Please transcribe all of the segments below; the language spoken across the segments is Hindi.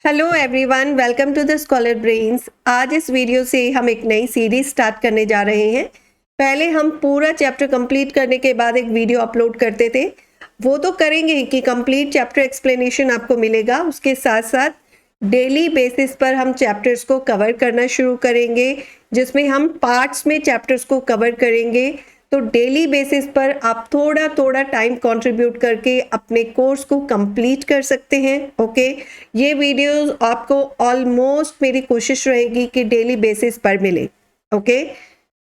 Hello everyone, welcome to the Scholar Brains. आज इस वीडियो से हम एक नई सीरीज स्टार्ट करने जा रहे हैं। पहले हम पूरा चैप्टर कंप्लीट करने के बाद एक वीडियो अपलोड करते थे, वो तो करेंगे कि कंप्लीट चैप्टर एक्सप्लेनेशन आपको मिलेगा। उसके साथ साथ डेली बेसिस पर हम चैप्टर्स को कवर करना शुरू करेंगे, जिसमें हम पार्ट्स में चैप्टर्स को कवर करेंगे। तो डेली बेसिस पर आप थोड़ा थोड़ा टाइम कंट्रीब्यूट करके अपने कोर्स को कंप्लीट कर सकते हैं। ओके, ये वीडियोस आपको ऑलमोस्ट, मेरी कोशिश रहेगी कि डेली बेसिस पर मिले। ओके,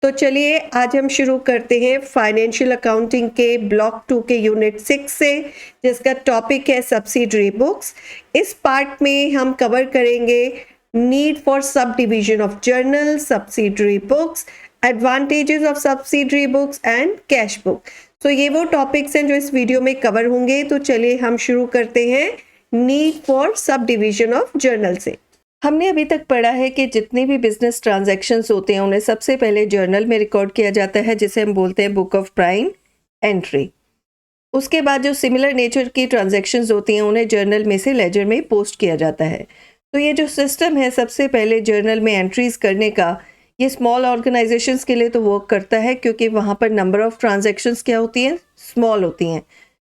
तो चलिए आज हम शुरू करते हैं फाइनेंशियल अकाउंटिंग के ब्लॉक 2 के यूनिट 6 से, जिसका टॉपिक है सब्सिडरी बुक्स। इस पार्ट में हम कवर करेंगे need for sub division of journal, subsidiary books, advantages of subsidiary books and cash book. तो ये वो टॉपिक्स हैं जो इस वीडियो में कवर होंगे। तो चलिए हम शुरू करते हैं need for sub division of journal से। हमने अभी तक पढ़ा है कि जितने भी बिजनेस ट्रांजैक्शंस होते हैं उन्हें सबसे पहले जर्नल में रिकॉर्ड किया जाता है, जिसे हम बोलते हैं बुक ऑफ प्राइम एंट्री। उसके बाद जो सिमिलर नेचर की ट्रांजैक्शंस होती हैं उन्हें जर्नल में से लेजर में पोस्ट किया जाता है। तो ये जो सिस्टम है सबसे पहले जर्नल में एंट्रीज करने का, ये स्मॉल ऑर्गेनाइजेशंस के लिए तो वर्क करता है, क्योंकि वहाँ पर नंबर ऑफ ट्रांजैक्शंस क्या होती हैं, स्मॉल होती हैं।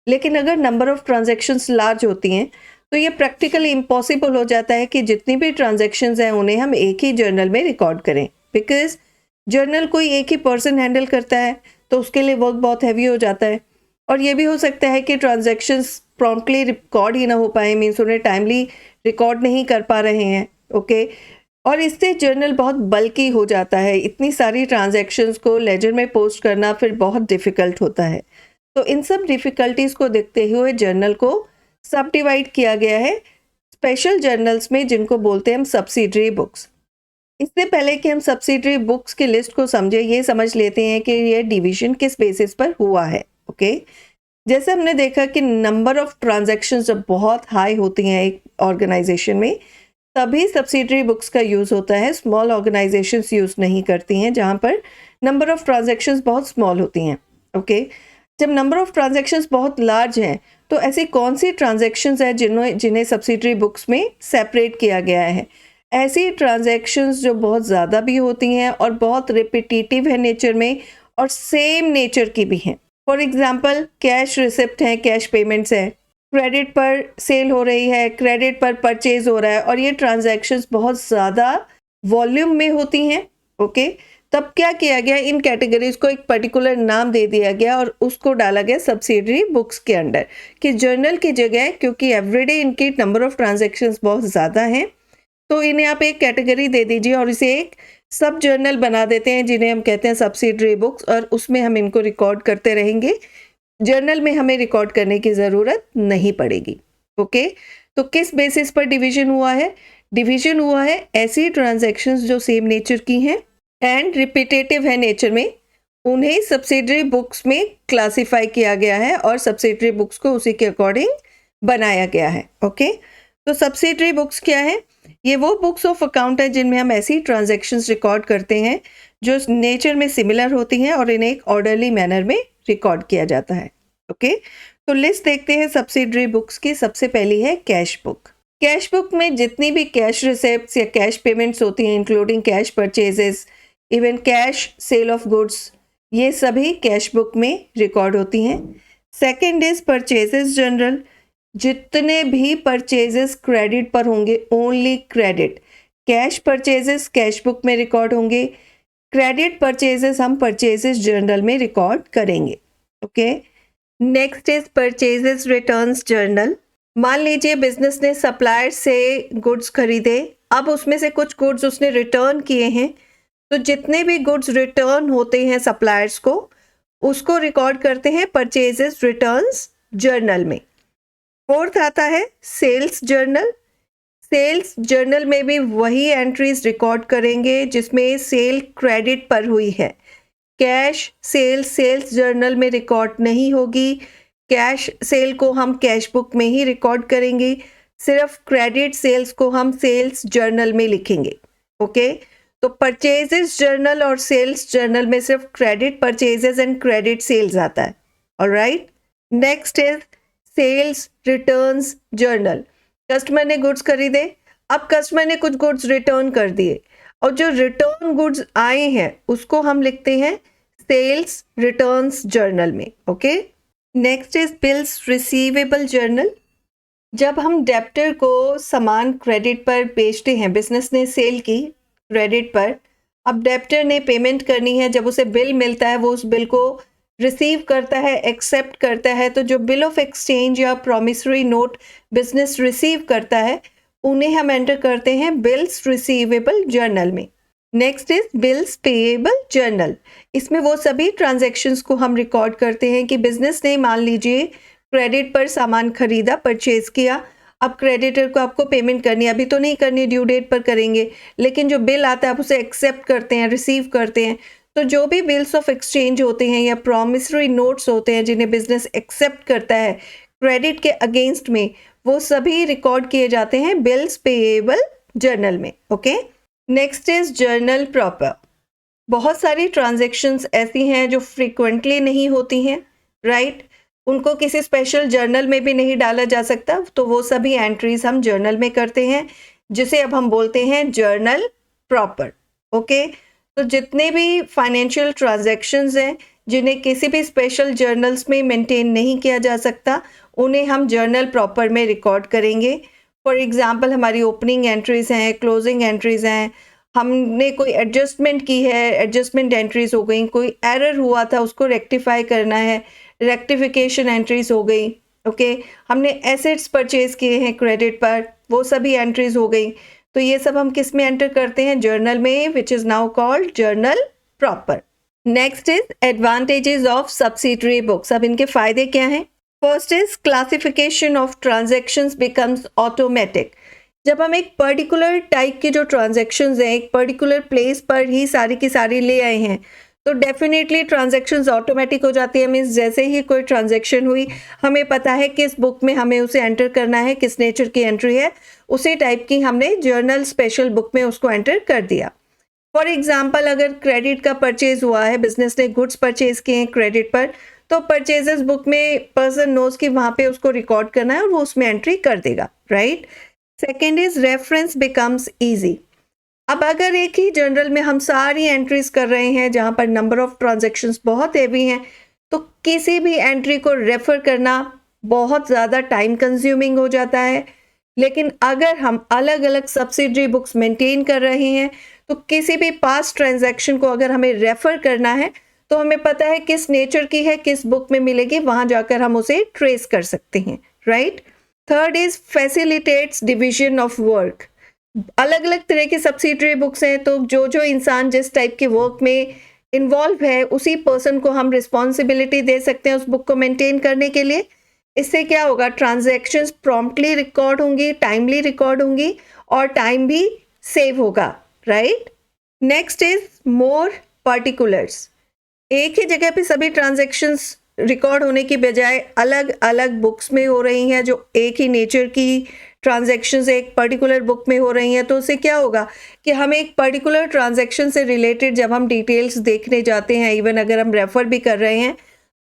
लेकिन अगर नंबर ऑफ ट्रांजैक्शंस लार्ज होती हैं तो ये प्रैक्टिकली इम्पॉसिबल हो जाता है कि जितनी भी ट्रांजैक्शंस हैं उन्हें हम एक ही जर्नल में रिकॉर्ड करें, बिकॉज जर्नल कोई एक ही पर्सन हैंडल करता है, तो उसके लिए वर्क बहुत हैवी हो जाता है। और ये भी हो सकता है कि ट्रांजैक्शंस प्रॉम्प्टली रिकॉर्ड ही ना हो पाए, मीन्स उन्हें टाइमली रिकॉर्ड नहीं कर पा रहे हैं। ओके, और इससे जर्नल बहुत बल्की हो जाता है। इतनी सारी ट्रांजैक्शंस को लेजर में पोस्ट करना फिर बहुत डिफ़िकल्ट होता है। तो इन सब डिफ़िकल्टीज़ को देखते हुए जर्नल को सब डिवाइड किया गया है स्पेशल जर्नल्स में, जिनको बोलते हैं हम सब्सिडरी बुक्स। इससे पहले कि हम सब्सिडरी बुक्स की लिस्ट को समझे, ये समझ लेते हैं कि ये डिवीजन किस बेसिस पर हुआ है। ओके, जैसे हमने देखा कि नंबर ऑफ ट्रांजैक्शंस जब बहुत हाई होती हैं एक ऑर्गेनाइजेशन में, तभी सब्सिडरी बुक्स का यूज़ होता है। स्मॉल ऑर्गेनाइजेशंस यूज़ नहीं करती हैं, जहाँ पर नंबर ऑफ ट्रांजैक्शंस बहुत स्मॉल होती हैं। ओके, जब नंबर ऑफ ट्रांजैक्शंस बहुत लार्ज हैं तो ऐसी कौन सी ट्रांजैक्शंस हैं जिन्हें सब्सिडरी बुक्स में सेपरेट किया गया है? ऐसी ट्रांजैक्शंस जो बहुत ज़्यादा भी होती हैं और बहुत रिपीटेटिव है नेचर में और सेम नेचर की भी हैं। फॉर एग्जांपल, कैश रिसिप्ट हैं, कैश पेमेंट्स हैं, क्रेडिट पर सेल हो रही है, क्रेडिट पर परचेज हो रहा है, और ये ट्रांजैक्शंस बहुत ज़्यादा वॉल्यूम में होती हैं। ओके, तब क्या किया गया, इन कैटेगरीज को एक पर्टिकुलर नाम दे दिया गया और उसको डाला गया सब्सिडरी बुक्स के अंडर, कि जर्नल की जगह, क्योंकि एवरीडे इनकी नंबर ऑफ ट्रांजैक्शंस बहुत ज़्यादा हैं, तो इन्हें आप एक कैटेगरी दे दीजिए और इसे एक सब जर्नल बना देते हैं, जिन्हें हम कहते हैं सब्सिडरी बुक्स, और उसमें हम इनको रिकॉर्ड करते रहेंगे। जर्नल में हमें रिकॉर्ड करने की ज़रूरत नहीं पड़ेगी। ओके, तो किस बेसिस पर डिवीजन हुआ है? डिवीजन हुआ है ऐसी ट्रांजैक्शंस जो सेम नेचर की हैं एंड रिपीटेटिव है नेचर में, उन्हें सब्सिडरी बुक्स में क्लासिफाई किया गया है और सब्सिडरी बुक्स को उसी के अकॉर्डिंग बनाया गया है। ओके, तो सब्सिडरी बुक्स क्या है? ये वो बुक्स ऑफ अकाउंट है जिनमें हम ऐसी ट्रांजैक्शंस रिकॉर्ड करते हैं जो नेचर में सिमिलर होती हैं और इन्हें एक ऑर्डरली मैनर में रिकॉर्ड किया जाता है। ओके, तो लिस्ट देखते हैं सब्सिडरी बुक्स की। सबसे पहली है कैश बुक। कैश बुक में जितनी भी कैश रिसिप्ट्स या कैश पेमेंट्स होती हैं, including cash purchases, even cash cell of goods, ये सभी कैश बुक में रिकॉर्ड होती हैं। Second is purchases journal. जितने भी परचेजेस क्रेडिट पर होंगे, only credit, cash purchases cash book में रिकॉर्ड होंगे, क्रेडिट परचेजेस हम परचेजेस जर्नल में रिकॉर्ड करेंगे। Okay, next is purchases returns journal. मान लीजिए बिजनेस ने सप्लायर से गुड्स खरीदे, अब उसमें से कुछ गुड्स उसने रिटर्न किए हैं, तो जितने भी गुड्स रिटर्न होते हैं सप्लायर्स को, उसको रिकॉर्ड करते हैं परचेजेस रिटर्न्स जर्नल में। फोर्थ आता है सेल्स जर्नल। सेल्स जर्नल में भी वही एंट्रीज रिकॉर्ड करेंगे जिसमें सेल क्रेडिट पर हुई है। कैश सेल सेल्स जर्नल में रिकॉर्ड नहीं होगी। कैश सेल को हम कैश बुक में ही रिकॉर्ड करेंगे, सिर्फ क्रेडिट सेल्स को हम सेल्स जर्नल में लिखेंगे। ओके, तो परचेजेस जर्नल और सेल्स जर्नल में सिर्फ credit purchases and credit sales आता है। Alright, next is sales returns journal. Customer ने गुड्स खरीदे, अब कस्टमर ने कुछ गुड्स रिटर्न कर दिए और जो रिटर्न गुड्स आए हैं उसको हम लिखते हैं सेल्स रिटर्न्स जर्नल में। Okay, next is bills receivable journal. जब हम डेप्टर को सामान क्रेडिट पर बेचते हैं, बिजनेस ने सेल की क्रेडिट पर, अब डेप्टर ने पेमेंट करनी है, जब उसे बिल मिलता है वो उस बिल को रिसीव करता है, एक्सेप्ट करता है, तो जो बिल ऑफ एक्सचेंज या प्रॉमिसरी नोट बिजनेस रिसीव करता है उन्हें हम एंटर करते हैं बिल्स रिसीवेबल जर्नल में। Next is bills payable journal. इसमें वो सभी ट्रांजैक्शंस को हम रिकॉर्ड करते हैं कि बिजनेस ने मान लीजिए क्रेडिट पर सामान खरीदा, परचेज किया, अब क्रेडिटर को आपको पेमेंट करनी है, अभी तो नहीं करनी, ड्यू डेट पर करेंगे, लेकिन जो बिल आता है आप उसे एक्सेप्ट करते हैं, रिसीव करते हैं। तो जो भी बिल्स ऑफ एक्सचेंज होते हैं या प्रॉमिसरी नोट्स होते हैं जिन्हें बिजनेस एक्सेप्ट करता है क्रेडिट के अगेंस्ट में, वो सभी रिकॉर्ड किए जाते हैं बिल्स पेएबल जर्नल में। Okay, next is journal proper. बहुत सारी ट्रांजैक्शंस ऐसी हैं जो फ्रीक्वेंटली नहीं होती हैं, राइट, उनको किसी स्पेशल जर्नल में भी नहीं डाला जा सकता, तो वो सभी एंट्रीज हम जर्नल में करते हैं, जिसे अब हम बोलते हैं जर्नल प्रॉपर। ओके, तो जितने भी फाइनेंशियल ट्रांजैक्शंस हैं जिन्हें किसी भी स्पेशल जर्नल्स में मेंटेन नहीं किया जा सकता, उन्हें हम जर्नल प्रॉपर में रिकॉर्ड करेंगे। फॉर एग्जांपल हमारी ओपनिंग एंट्रीज हैं, क्लोजिंग एंट्रीज हैं, हमने कोई एडजस्टमेंट की है, एडजस्टमेंट एंट्रीज हो गई, कोई एरर हुआ था उसको रेक्टिफाई करना है, रेक्टिफिकेशन एंट्रीज हो गई। ओके, हमने एसेट्स परचेज किए हैं क्रेडिट पर, वो सभी एंट्रीज हो गई। तो ये सब हम किस में एंटर करते हैं? जर्नल में, which is now called journal proper. Next is advantages of subsidiary books. अब इनके फायदे क्या हैं? First is classification of transactions becomes automatic. जब हम एक पर्टिकुलर टाइप के जो ट्रांजैक्शंस हैं एक पर्टिकुलर प्लेस पर ही सारी की सारी ले आए हैं, तो डेफिनेटली ट्रांजैक्शंस ऑटोमेटिक हो जाती है। मीन्स जैसे ही कोई ट्रांजैक्शन हुई हमें पता है किस बुक में हमें उसे एंटर करना है, किस नेचर की एंट्री है, उसी टाइप की हमने जर्नल स्पेशल बुक में उसको एंटर कर दिया। फॉर एग्जाम्पल, अगर क्रेडिट का परचेज हुआ है, बिजनेस ने गुड्स परचेज किए हैं क्रेडिट पर, तो परचेजेस बुक में पर्सन नोज कि वहाँ पे उसको रिकॉर्ड करना है और वो उसमें एंट्री कर देगा, right. Second is reference becomes easy. अब अगर एक ही जर्नल में हम सारी एंट्रीज कर रहे हैं जहाँ पर नंबर ऑफ ट्रांजैक्शंस बहुत हैवी हैं, तो किसी भी एंट्री को रेफर करना बहुत ज़्यादा टाइम कंज्यूमिंग हो जाता है। लेकिन अगर हम अलग अलग सब्सिडियरी बुक्स मेंटेन कर रहे हैं, तो किसी भी पास्ट ट्रांजैक्शन को अगर हमें रेफर करना है तो हमें पता है किस नेचर की है, किस बुक में मिलेगी, वहां जाकर हम उसे ट्रेस कर सकते हैं, right. Third is facilitates division of work. अलग अलग तरह की सब्सिडियरी बुक्स हैं, तो जो जो इंसान जिस टाइप के वर्क में इन्वॉल्व है उसी पर्सन को हम रिस्पॉन्सिबिलिटी दे सकते हैं उस बुक को मेंटेन करने के लिए। इससे क्या होगा? ट्रांजैक्शंस प्रॉम्प्टली रिकॉर्ड होंगी, टाइमली रिकॉर्ड होंगी और टाइम भी सेव होगा, right. Next is more particulars. एक ही जगह पे सभी ट्रांजैक्शंस रिकॉर्ड होने की बजाय अलग अलग बुक्स में हो रही हैं, जो एक ही नेचर की ट्रांजैक्शंस एक पर्टिकुलर बुक में हो रही हैं, तो उससे क्या होगा कि हम एक पर्टिकुलर ट्रांजैक्शन से रिलेटेड जब हम डिटेल्स देखने जाते हैं, इवन अगर हम रेफर भी कर रहे हैं,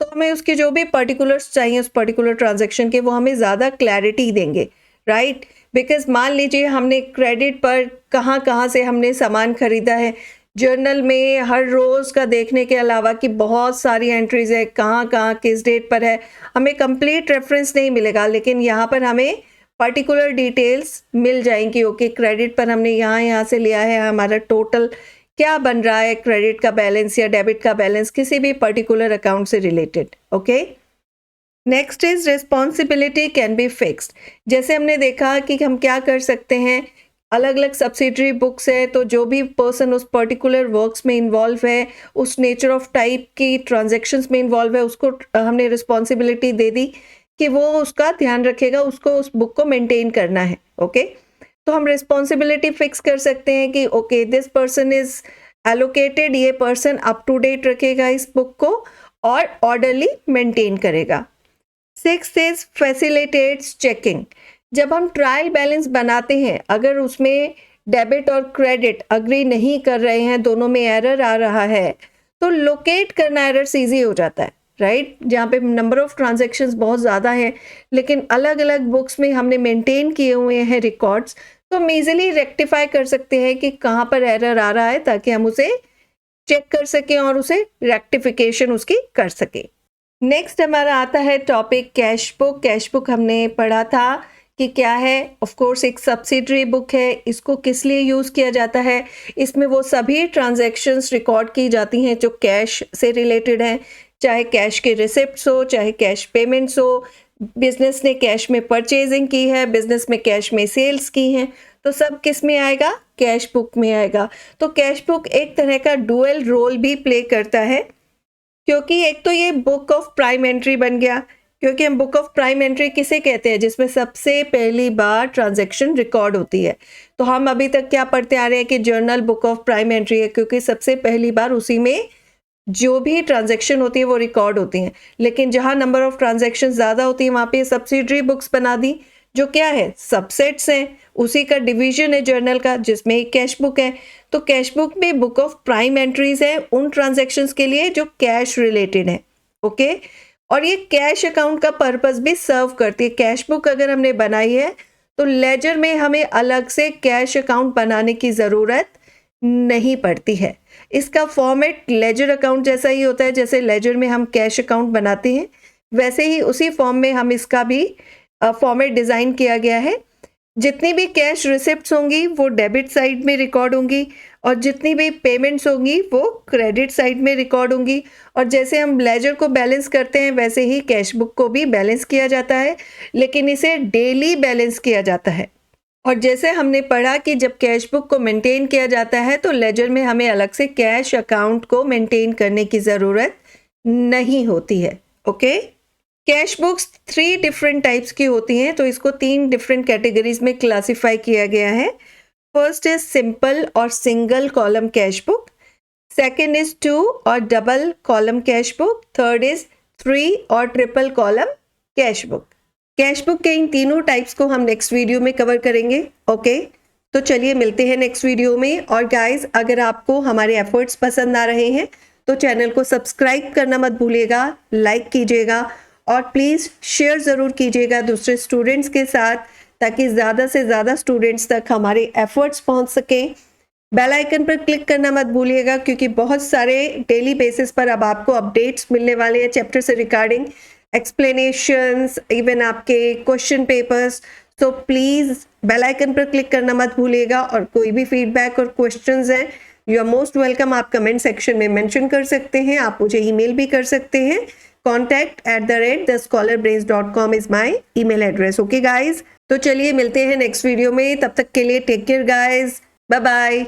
तो हमें उसके जो भी पर्टिकुलर्स चाहिए उस पर्टिकुलर ट्रांजैक्शन के, वो हमें ज़्यादा क्लैरिटी देंगे, राइट। बिकॉज मान लीजिए हमने क्रेडिट पर कहाँ कहाँ से हमने सामान खरीदा है, जर्नल में हर रोज़ का देखने के अलावा कि बहुत सारी एंट्रीज है, कहाँ कहाँ किस डेट पर है, हमें कंप्लीट रेफरेंस नहीं मिलेगा, लेकिन यहाँ पर हमें पर्टिकुलर डिटेल्स मिल जाएंगी। ओके, क्रेडिट पर हमने यहाँ से लिया है, हमारा टोटल क्या बन रहा है, क्रेडिट का बैलेंस या डेबिट का बैलेंस, किसी भी पर्टिकुलर अकाउंट से related. Okay, next is responsibility can be fixed. जैसे हमने देखा कि हम क्या कर सकते हैं, अलग अलग सब्सिडियरी बुक्स है, तो जो भी पर्सन उस पर्टिकुलर वर्क्स में इन्वॉल्व है, उस नेचर ऑफ टाइप की ट्रांजैक्शंस में इन्वॉल्व है, उसको हमने रिस्पॉन्सिबिलिटी दे दी कि वो उसका ध्यान रखेगा, उसको उस बुक को मेंटेन करना है। ओके, तो हम रिस्पॉन्सिबिलिटी फिक्स कर सकते हैं कि okay this person is allocated, ये पर्सन अप टू डेट रखेगा इस बुक को और ऑर्डरली मेंटेन करेगा। Sixth is facilitates checking. जब हम ट्रायल बैलेंस बनाते हैं, अगर उसमें डेबिट और क्रेडिट अग्री नहीं कर रहे हैं, दोनों में एरर आ रहा है, तो लोकेट करना एरर्स ईजी हो जाता है, राइट। जहाँ पे नंबर ऑफ ट्रांजैक्शंस बहुत ज़्यादा है लेकिन अलग अलग बुक्स में हमने मेंटेन किए हुए हैं रिकॉर्ड्स, तो हम इजीली रेक्टिफाई कर सकते हैं कि कहाँ पर एरर आ रहा है, ताकि हम उसे चेक कर सकें और उसे रेक्टिफिकेशन उसकी कर सकें। नेक्स्ट हमारा आता है topic cash book. Cash book हमने पढ़ा था कि क्या है। ऑफ कोर्स एक सब्सिडरी बुक है। इसको किस लिए यूज़ किया जाता है? इसमें वो सभी ट्रांजैक्शंस रिकॉर्ड की जाती हैं जो कैश से रिलेटेड हैं, चाहे कैश के रिसिप्ट्स हो, चाहे कैश पेमेंट्स हो, बिजनेस ने कैश में परचेजिंग की है, बिजनेस में कैश में सेल्स की हैं, तो सब किस में आएगा? कैश बुक में आएगा। तो कैश बुक एक तरह का डुअल रोल भी प्ले करता है, क्योंकि एक तो ये बुक ऑफ प्राइम एंट्री बन गया, क्योंकि हम बुक ऑफ प्राइम एंट्री किसे कहते हैं? जिसमें सबसे पहली बार ट्रांजैक्शन रिकॉर्ड होती है। तो हम अभी तक क्या पढ़ते आ रहे हैं कि journal book of prime entry है, क्योंकि सबसे पहली बार उसी में जो भी ट्रांजैक्शन होती है वो रिकॉर्ड होती हैं। लेकिन जहां नंबर ऑफ ट्रांजैक्शन ज़्यादा होती है वहां पे सब्सिडरी बुक्स बना दी, जो क्या है? सबसेट्स हैं, उसी का डिवीजन है जर्नल का, जिसमें एक कैश बुक है। तो कैश बुक में बुक ऑफ प्राइम एंट्रीज है उन ट्रांजैक्शंस के लिए जो कैश रिलेटेड है। ओके, और ये कैश अकाउंट का पर्पस भी सर्व करती है। कैश बुक अगर हमने बनाई है तो लेजर में हमें अलग से कैश अकाउंट बनाने की ज़रूरत नहीं पड़ती है। इसका फॉर्मेट लेजर अकाउंट जैसा ही होता है। जैसे लेजर में हम कैश अकाउंट बनाते हैं, वैसे ही उसी फॉर्म में हम इसका भी फॉर्मेट डिज़ाइन किया गया है। जितनी भी कैश रिसिप्ट्स होंगी वो डेबिट साइड में रिकॉर्ड होंगी, और जितनी भी पेमेंट्स होंगी वो क्रेडिट साइड में रिकॉर्ड होंगी। और जैसे हम लेजर को बैलेंस करते हैं वैसे ही कैश बुक को भी बैलेंस किया जाता है, लेकिन इसे डेली बैलेंस किया जाता है। और जैसे हमने पढ़ा कि जब कैश बुक को मेंटेन किया जाता है तो लेजर में हमें अलग से कैश अकाउंट को मेंटेन करने की ज़रूरत नहीं होती है। Okay, cash books 3 different types की होती हैं, तो इसको 3 डिफरेंट कैटेगरीज में क्लासिफाई किया गया है। फर्स्ट इज सिंपल और single column cash book, second is 2 और double column cash book, third is 3 और triple column cash book. Cash book के इन तीनों टाइप्स को हम नेक्स्ट वीडियो में कवर करेंगे। ओके, तो चलिए मिलते हैं नेक्स्ट वीडियो में। और गाइस, अगर आपको हमारे एफर्ट्स पसंद आ रहे हैं तो चैनल को सब्सक्राइब करना मत भूलिएगा, लाइक कीजिएगा और प्लीज़ शेयर ज़रूर कीजिएगा दूसरे स्टूडेंट्स के साथ, ताकि ज़्यादा से ज़्यादा स्टूडेंट्स तक हमारे एफर्ट्स पहुंच सकें। बेल आइकन पर क्लिक करना मत भूलिएगा, क्योंकि बहुत सारे डेली बेसिस पर अब आपको अपडेट्स मिलने वाले हैं चैप्टर से रिगार्डिंग, एक्सप्लेनेशंस, इवन आपके क्वेश्चन पेपर्स। तो प्लीज़ बेल आइकन पर क्लिक करना मत भूलिएगा। और कोई भी फीडबैक और क्वेश्चंस हैं, यू आर मोस्ट वेलकम। आप कमेंट सेक्शन में मेंशन कर सकते हैं, आप मुझे ईमेल भी कर सकते हैं। contact@thescholarbrains.com is my email address. Okay guys, तो चलिए मिलते हैं नेक्स्ट वीडियो में। तब तक के लिए take care guys, bye bye.